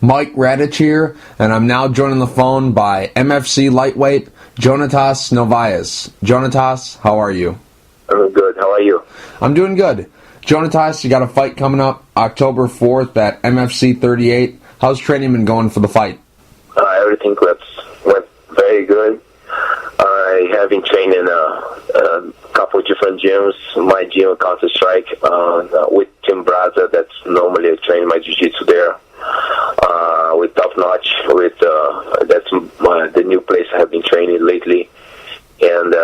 Mike Radich here, and I'm now joined on the phone by MFC Lightweight Jonatas Novaes. Jonatas, how are you? I'm good. How are you? I'm doing good. Jonatas, you got a fight coming up October 4th at MFC 38. How's training been going for the fight? Everything went very good. I have been training a couple of different gyms. My gym, Counter-Strike, with Tim Braza, that's normally I train my jiu-jitsu there. With Top Notch, that's the new place I have been training lately, and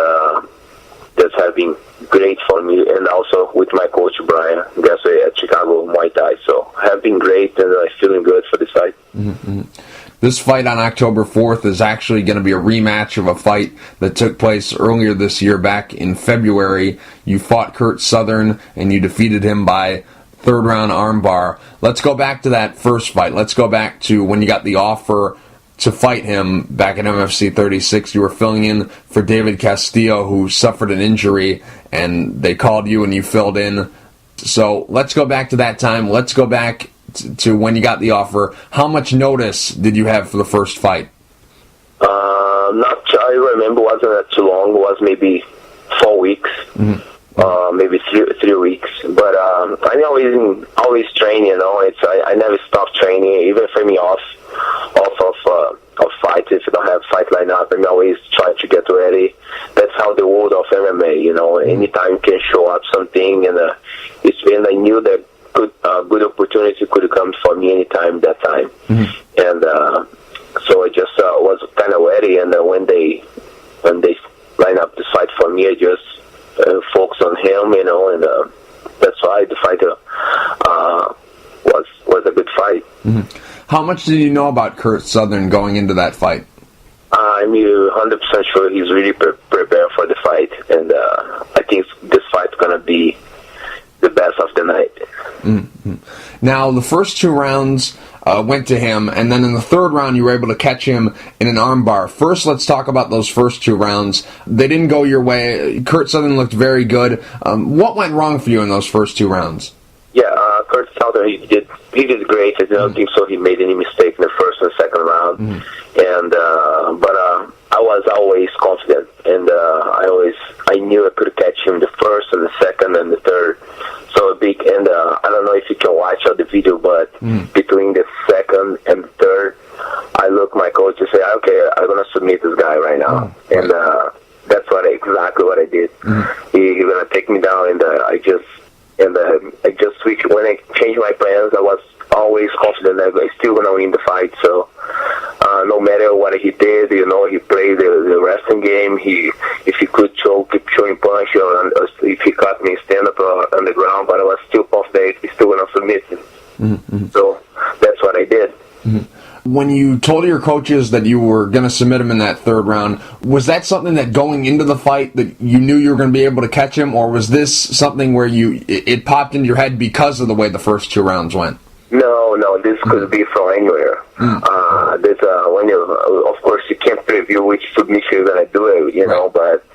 that's have been great for me. And also with my coach Brian Gassway at Chicago Muay Thai, so have been great, and I'm feeling good for this fight. Mm-hmm. This fight on October 4th is actually going to be a rematch of a fight that took place earlier this year. Back in February, you fought Kurt Southern and you defeated him by third-round armbar. Let's go back to that first fight. Let's go back to when you got the offer to fight him back at MFC 36. You were filling in for David Castillo, who suffered an injury, and they called you and you filled in. So let's go back to that time. Let's go back to when you got the offer. How much notice did you have for the first fight? I remember it wasn't too long. It was maybe 4 weeks. Mm-hmm. Maybe 3 weeks, but I'm always training. You know, I never stop training, even if I'm off of fights. If I don't have fight line up, I'm always trying to get ready. That's how the world of MMA. You know, anytime can show up something, and I knew that good opportunity could come for me anytime that time, and so I just was kind of ready. And when they line up this fight for me, I just focus on him, you know, and that's why the fight was a good fight. Mm-hmm. How much did you know about Kurt Southern going into that fight? I'm 100% sure he's really prepared for the fight, and I think this fight's going to be the best of the night. Mm-hmm. Now, the first 2 rounds went to him, and then in the third round you were able to catch him in an armbar. First, let's talk about those first 2 rounds. They didn't go your way. Kurt Southern looked very good. What went wrong for you in those first 2 rounds? Yeah, Kurt Southern, he did great. I don't think so he made any mistake in the first and second round. And but I was always confident, and I knew I could catch him the first and the second and the third. So big, and I don't know if you can watch the video, but between the second and the third, I look my coach and say, okay, I'm gonna submit this guy right now, and that's exactly what I did. He gonna take me down, and I just switched. When I changed my plans, I was always confident that I still gonna win the fight. So no matter what he did, you know, he played the wrestling game. If he could keep showing punch, or if he caught me stand up on the ground, but I was still confident he's still gonna submit him. Mm-hmm. So that's what I did. Mm-hmm. When you told your coaches that you were going to submit him in that third round, was that something that going into the fight that you knew you were going to be able to catch him, or was this something where it popped into your head because of the way the first 2 rounds went? No, this could be from anywhere. When of course, you can't preview which submission you're gonna do it, you know. But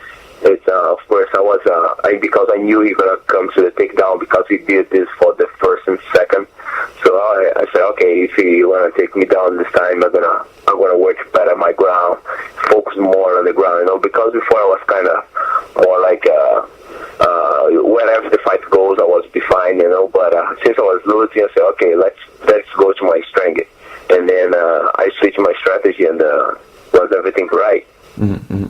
it's of course because I knew he was gonna come to the takedown because he did this for the first and second. So I said, okay, if he wanna take me down this time, I'm gonna work better my ground, focus more on the ground, you know. Because before I was kind of more like wherever the fight goes, I was defined, you know. But since I was losing, I said, okay, let's go to my strength, and then I switched my strategy, and was everything right. Mm-hmm.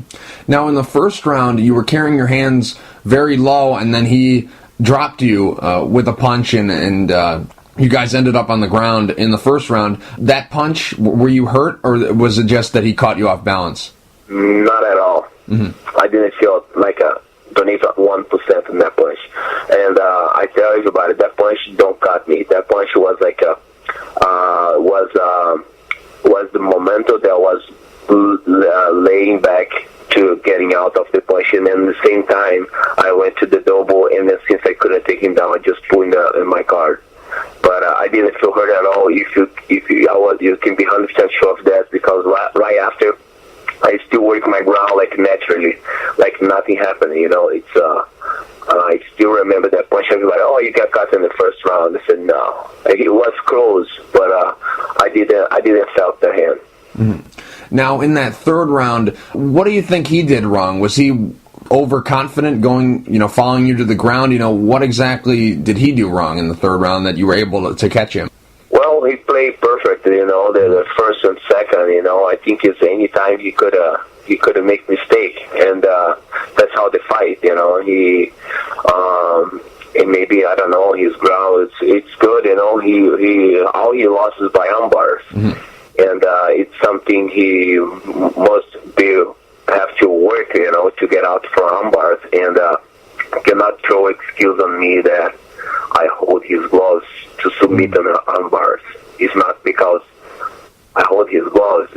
Now, in the first round, you were carrying your hands very low, and then he dropped you with a punch, and you guys ended up on the ground in the first round. That punch, were you hurt, or was it just that he caught you off balance? Not at all. Mm-hmm. I didn't feel like don't even 1% in that punch. And I tell everybody, that punch don't cut me. That punch was like was the momentum that was laying back to getting out of the punch, and then at the same time I went to the double, and then since I couldn't take him down, I just put in my guard. But I didn't feel hurt at all. You can be 100% sure of that, because right after I still work my ground like naturally, like nothing happened. You know, it's I still remember that punch. Everybody, oh, you got caught in the first round. I said no, it was close, but I didn't felt the hand. Mm-hmm. Now, in that third round, what do you think he did wrong? Was he overconfident going, following you to the ground? What exactly did he do wrong in the third round that you were able to catch him? Well, he played perfect, the first and second, I think it's any time he could make mistake, and that's how they fight, and maybe, I don't know, his ground, it's good, all he lost is by umpires, and it's something he must have to work, to get out from umpires, and cannot throw excuse on me that I hold his gloves to submit on the umpires. It's not because I hold his gloves.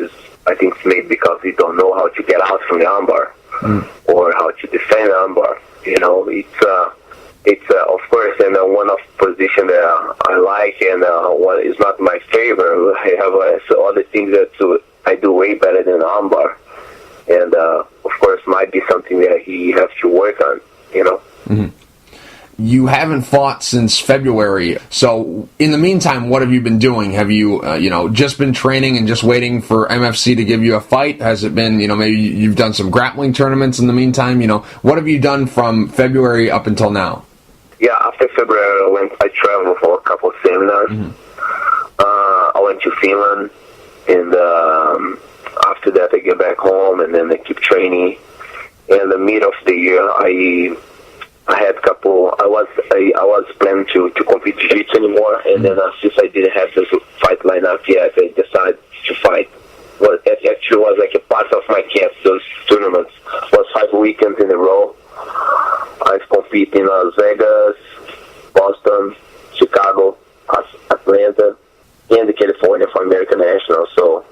I think it's made because he don't know how to get out from the umpire or how to defend the umpire. It's of course, one of position that I like, and one is not my favorite. I have other things that I do way better than the umpire, and of course, might be something that he has to work on. Mm-hmm. You haven't fought since February, so in the meantime, what have you been doing? Have you, just been training and just waiting for MFC to give you a fight? Has it been, maybe you've done some grappling tournaments in the meantime? What have you done from February up until now? Yeah, after February, I traveled for a couple of seminars. I went to Finland, and after that, I get back home, and then I keep training. In the mid of the year, I had a couple. I was planning to compete jiu-jitsu anymore, and then since I didn't have the fight lined up yet, I decided to fight. Well, it actually was like a part of my camp. Those tournaments was 5 weekends in a row. I compete in Las Vegas, Boston, Chicago, Atlanta, and California for American National. So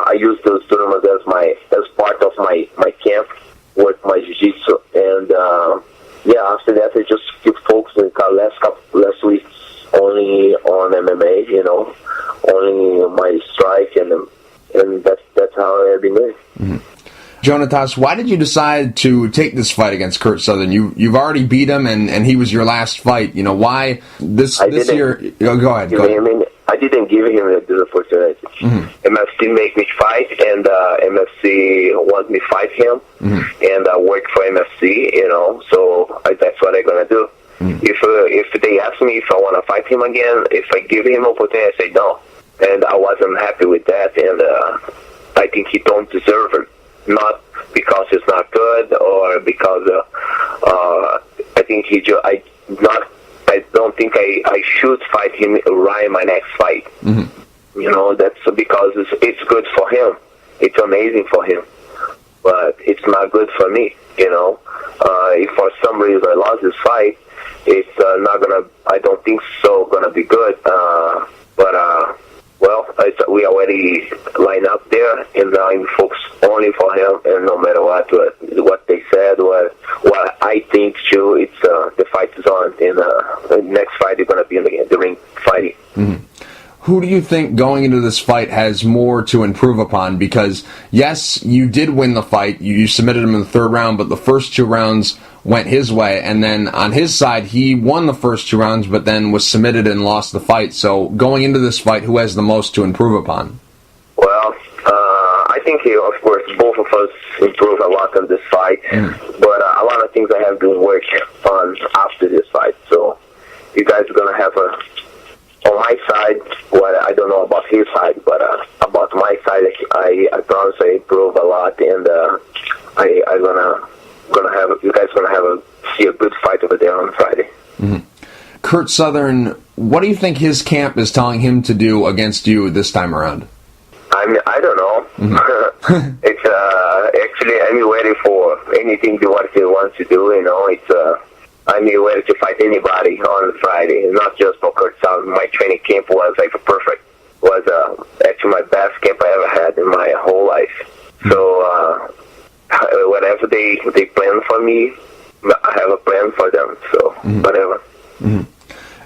I used those tournaments as part of my camp. Work my jiu-jitsu, and after that I just keep focusing last weeks only on MMA, only my strike, and that's how I've been doing. Mm-hmm. Jonatas, why did you decide to take this fight against Curt Southern? You've already beat him, and he was your last fight. Why this year? Go ahead. I didn't give him this opportunity. MFC make me fight, and MFC want me fight him, and I work for MFC, so that's what I'm gonna do. If they ask me if I want to fight him again, if I give him opportunity, I say no, and I wasn't happy with that, and I think he don't deserve it, not because it's not good or because I think I don't think I should fight him right in my next fight. That's because it's good for him. It's amazing for him. But it's not good for me, If for some reason I lost this fight, it's not gonna, I don't think so, gonna be good. We already line up there, and I'm focused only for him, and no matter what they said, what I think too, it's the fight is on, and the next fight is gonna be in the ring fighting. Who do you think going into this fight has more to improve upon? Because yes, you did win the fight. You submitted him in the third round, but the first 2 rounds went his way. And then on his side, he won the first 2 rounds, but then was submitted and lost the fight. So going into this fight, who has the most to improve upon? Well, I think, of course, both of us improved a lot on this fight. But a lot of things I have been working on after this fight. So you guys are going to have on my side, I don't know about his side, but about my side, I promise I improve a lot, and I'm gonna have you guys see a good fight over there on Friday. Curt Southern, what do you think his camp is telling him to do against you this time around? I don't know. It's actually I'm ready for anything what he wants to do. I'm ready to fight anybody on Friday, not just for Curt Southern. My training camp was perfect. Was actually my best camp I ever had in my whole life. So whatever they plan for me, I have a plan for them. So whatever.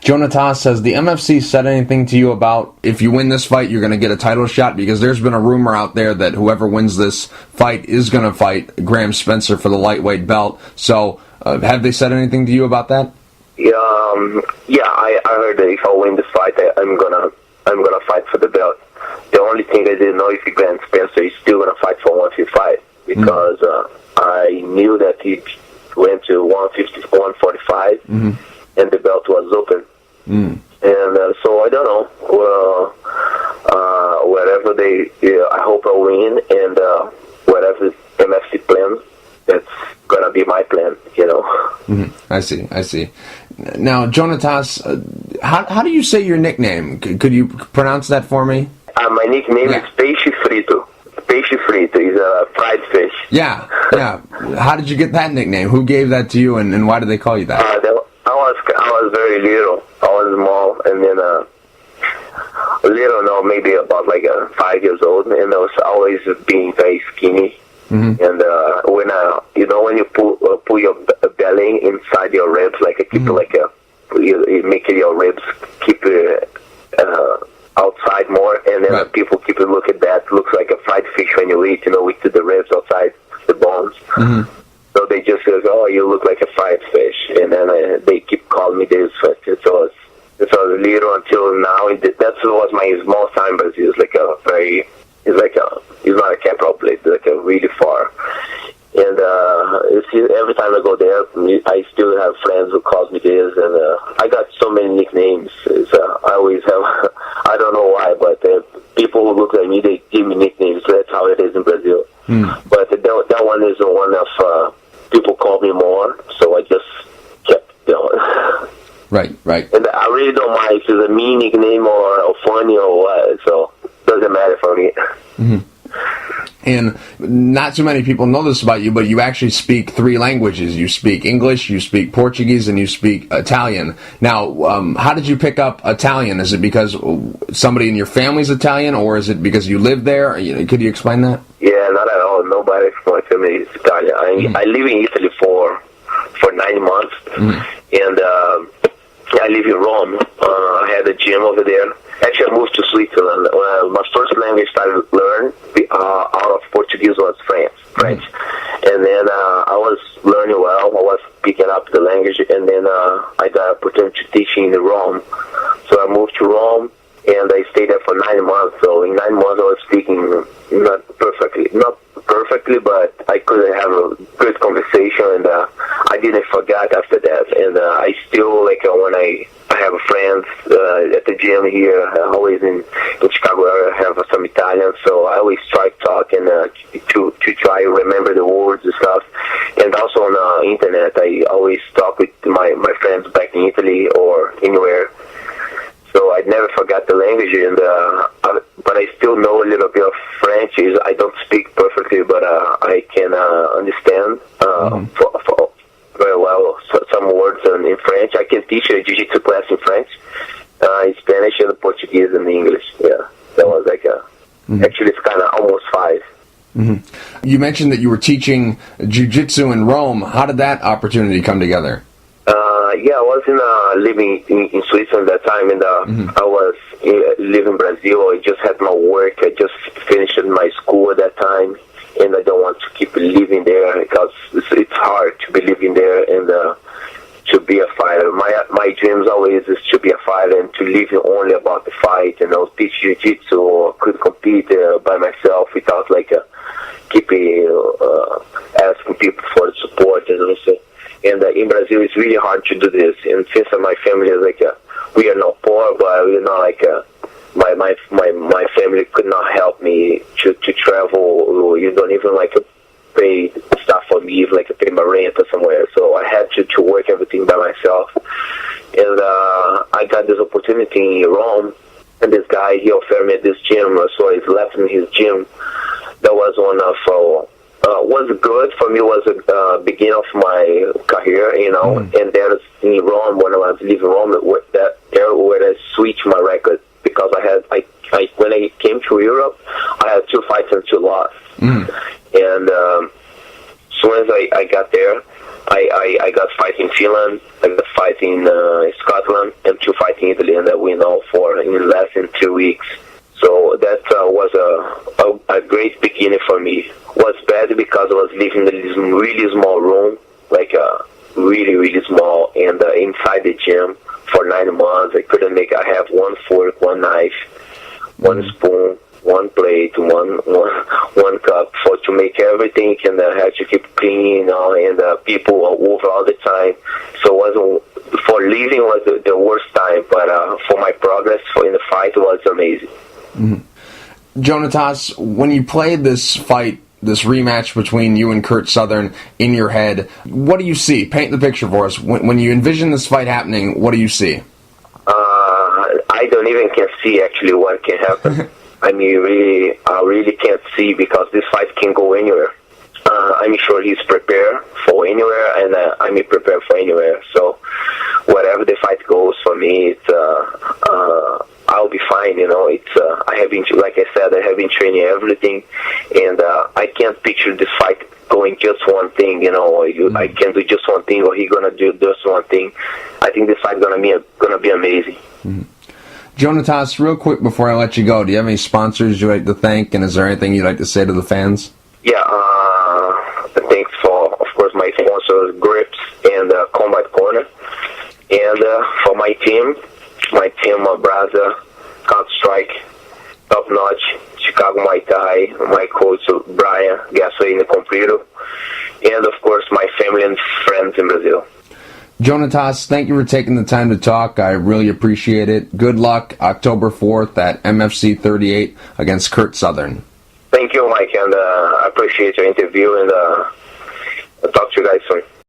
Jonatas, has the MFC said anything to you about if you win this fight, you're going to get a title shot? Because there's been a rumor out there that whoever wins this fight is going to fight Graham Spencer for the lightweight belt. So have they said anything to you about that? Yeah, I heard that if I win this fight, I'm I'm gonna fight for the belt. The only thing I didn't know if Grant Spencer is still gonna fight for 155 because I knew that he went to 150, 145, and the belt was open. And so I don't know. Well, whatever I hope I win, and whatever MFC plan, that's gonna be my plan. I see. Now, Jonatas, how do you say your nickname? Could you pronounce that for me? My nickname is Peixe Frito. Peixe Frito is a fried fish. Yeah. How did you get that nickname? Who gave that to you, and why did they call you that? I was very little. I was small, and then little, no, maybe about 5 years old, and I was always being very skinny. And when you pull your belly inside your ribs, you make your ribs keep outside more, and then people keep a look at that. Looks like a fried fish when you eat, with the ribs outside the bones. So they just go, "Oh, you look like a fried fish," and then they keep calling me this. So it's a little until now. That was my small time, but it's not a capital place, really far. And every time I go there, I still have friends who call me this, and I got so many nicknames. I always have, I don't know why, but people who look like me, they give me nicknames. That's how it is in Brazil. But that one is one of people call me more, so I just kept going. Right. And I really don't mind if it's a mean nickname or funny or what, so it doesn't matter for me. And not too many people know this about you, but you actually speak 3 languages. You speak English, you speak Portuguese, and you speak Italian. Now, how did you pick up Italian? Is it because somebody in your family's Italian, or is it because you live there? Could you explain that? Yeah, not at all. Nobody from my family is Italian. I live in Italy for 9 months, and I live in Rome. I had a gym over there. Actually, I moved to Switzerland. My first language I started to learn out of Portuguese was French. And then I was learning well. I was picking up the language, and then I got an opportunity to teach in Rome. So I moved to Rome, and I stayed there for 9 months. So in 9 months, I was speaking not perfectly, but I could have a good conversation, and I didn't forget after that. And I still, when I have friends at the gym here, always in Chicago area, I have some Italians, so I always try to talk and to try to remember the words and stuff. And also on the internet, I always talk with my friends back in Italy or anywhere. So I never forgot the language, and but I still know a little bit of French. I don't speak perfectly, but I can understand very well some words in French. I can teach a jiu-jitsu class in French, in Spanish, and Portuguese, and English. Yeah, that was actually it's kind of almost 5. You mentioned that you were teaching jiu-jitsu in Rome. How did that opportunity come together? I was living in Switzerland at that time, and I was living in Brazil. I just had my work. I just finished my school at that time, and I don't want to keep living there because it's hard to be living there and to be a fighter. My dreams always is to be a fighter and to live only about the fight, and I'll teach jiu-jitsu or could compete by myself without keeping asking people for support and also. And in Brazil, it's really hard to do this. And since my family is we are not poor, but we're not my family could not help me to travel. You don't even pay stuff for me, pay my rent or somewhere. So I had to work everything by myself. And I got this opportunity in Rome, and this guy, he offered me this gym. So I left in his gym. That was one of was good for me. Was a beginning of my career, and there's in Rome when I was living in Rome, there where I switched my record because I when I came to Europe, I had 2 fights and 2 losses, and as soon as I got there, I got fight in Finland, I got fight in Scotland, and 2 fights in Italy, and I win all 4 in less than 2 weeks. So that was a great beginning for me. Was bad because I was living in this really small room, really, really small, and inside the gym for 9 months. I have one fork, one knife, one spoon, one plate, one cup to make everything, and I had to keep clean, and people are over all the time. So for leaving was the worst time, but for my progress in the fight was amazing. Mm-hmm. Jonatas, when you played this fight, this rematch between you and Kurt Southern in your head, what do you see? Paint the picture for us. When you envision this fight happening, what do you see? I don't even can see actually what can happen. I really can't see, because this fight can go anywhere. I'm sure he's prepared for anywhere, and I'm prepared for anywhere. So whatever the fight goes for me, I'll be fine. I have been, like I said, I have been training everything, and I can't picture this fight going just one thing. I can do just one thing, or he's gonna do just one thing. I think this fight gonna be amazing. Mm-hmm. Jonatas, real quick before I let you go, do you have any sponsors you'd like to thank, and is there anything you'd like to say to the fans? Yeah, thanks for, of course, my sponsors, Grips and Combat Corner, and for my team, Braza, Counter-Strike, Top Notch, Chicago Muay Thai, my coach, Brian, Gasolina Comprido, and, of course, my family and friends in Brazil. Jonatas, thank you for taking the time to talk. I really appreciate it. Good luck October 4th at MFC 38 against Kurt Southern. Thank you, Mike, and I appreciate your interview, and I'll talk to you guys soon.